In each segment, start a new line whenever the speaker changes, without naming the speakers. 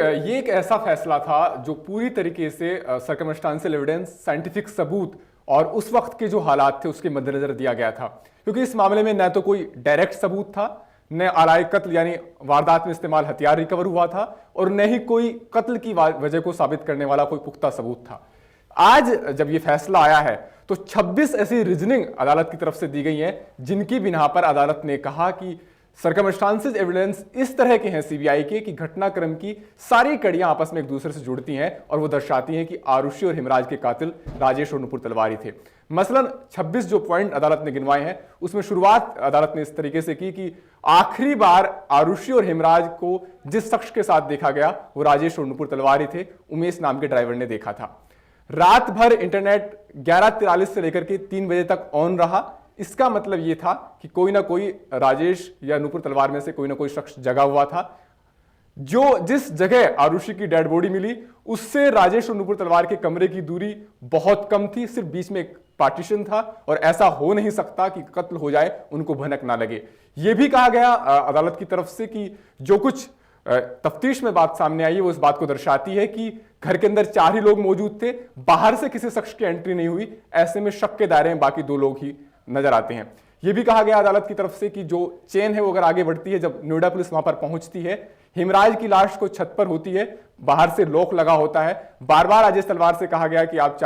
ये एक ऐसा फैसला था जो पूरी तरीके से सर्कमस्टांशियल एविडेंस, साइंटिफिक सबूत और उस वक्त के जो हालात थे उसके मद्देनजर दिया गया था, क्योंकि इस मामले में न तो कोई डायरेक्ट सबूत था, न आलाय कत्ल यानी वारदात में इस्तेमाल हथियार रिकवर हुआ था, और न ही कोई कत्ल की वजह को साबित करने वाला कोई पुख्ता सबूत था। आज जब ये फैसला आया है तो 26 ऐसी रीजनिंग अदालत की तरफ से दी गई हैं जिनकी बिना पर अदालत ने कहा कि सर्कमस्टांसेस एविडेंस इस तरह के हैं सीबीआई के कि घटनाक्रम की सारी कड़ियां आपस में एक दूसरे से जुड़ती हैं और वो दर्शाती हैं कि आरुषि और हिमराज के कातिल राजेश और नुपुर तलवारी थे। मसलन 26 जो पॉइंट अदालत ने गिनवाए हैं उसमें शुरुआत अदालत ने इस तरीके से की कि आखिरी बार आरुषि और हिमराज को जिस शख्स के साथ देखा गया वो राजेश और नुपुर तलवारी थे, उमेश नाम के ड्राइवर ने देखा था। रात भर इंटरनेट 11:43 से लेकर के 3 बजे तक ऑन रहा। इसका मतलब यह था कि कोई ना कोई राजेश या नुपुर तलवार में से कोई ना कोई शख्स जगा हुआ था। जो जिस जगह आरुषि की डेड बॉडी मिली उससे राजेश और नुपुर तलवार के कमरे की दूरी बहुत कम थी, सिर्फ बीच में एक पार्टीशन था, और ऐसा हो नहीं सकता कि कत्ल हो जाए उनको भनक ना लगे। यह भी कहा गया अदालत की तरफ से कि जो कुछ तफ्तीश में बात सामने आई है वो इस बात को दर्शाती है कि घर के अंदर 4 ही लोग मौजूद थे, बाहर से किसी शख्स की एंट्री नहीं हुई। ऐसे में शक के दायरे में बाकी 2 लोग ही नजर आते हैं। यह भी कहा गया अदालत की तरफ से कि जो चेन है वो अगर आगे बढ़ती है, जब नोएडा पुलिस वहां पर पहुंचती है, हिमराज की लाश को छत पर होती है, बाहर से लॉक लगा होता है। बार बार राजेश तलवार से कहा गया कि आप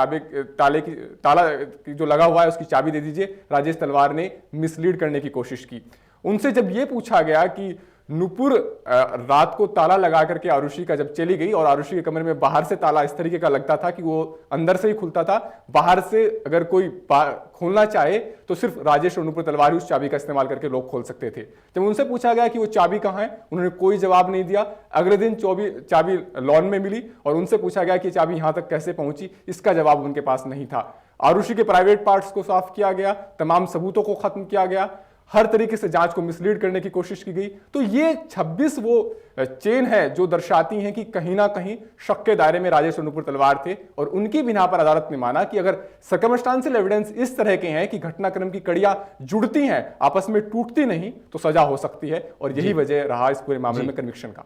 ताला जो लगा हुआ है उसकी चाबी दे दीजिए। राजेश तलवार ने मिसलीड करने की कोशिश की। उनसे जब यह पूछा गया कि नुपुर रात को ताला लगा करके आरुषि का जब चली गई और आरुषि के कमरे में बाहर से ताला इस तरीके का लगता था कि वो अंदर से ही खुलता था, बाहर से अगर कोई खोलना चाहे तो सिर्फ राजेश और नुपुर तलवार उस चाबी का इस्तेमाल करके लोग खोल सकते थे। जब उनसे पूछा गया कि वो चाबी कहाँ है, उन्होंने कोई जवाब नहीं दिया। अगले दिन चाबी लॉन में मिली और उनसे पूछा गया कि चाबी यहां तक कैसे पहुंची, इसका जवाब उनके पास नहीं था। आरुषि के प्राइवेट पार्ट्स को साफ किया गया, तमाम सबूतों को खत्म किया गया, हर तरीके से जांच को मिसलीड करने की कोशिश की गई। तो ये 26 वो चेन है जो दर्शाती हैं कि कहीं ना कहीं शक के दायरे में राजेश और नुपुर तलवार थे, और उनकी बिना पर अदालत ने माना कि अगर सर्कमस्टांशियल एविडेंस इस तरह के हैं कि घटनाक्रम की कड़ियां जुड़ती हैं, आपस में टूटती नहीं, तो सजा हो सकती है। और यही वजह रहा इस पूरे मामले में कन्विक्शन का।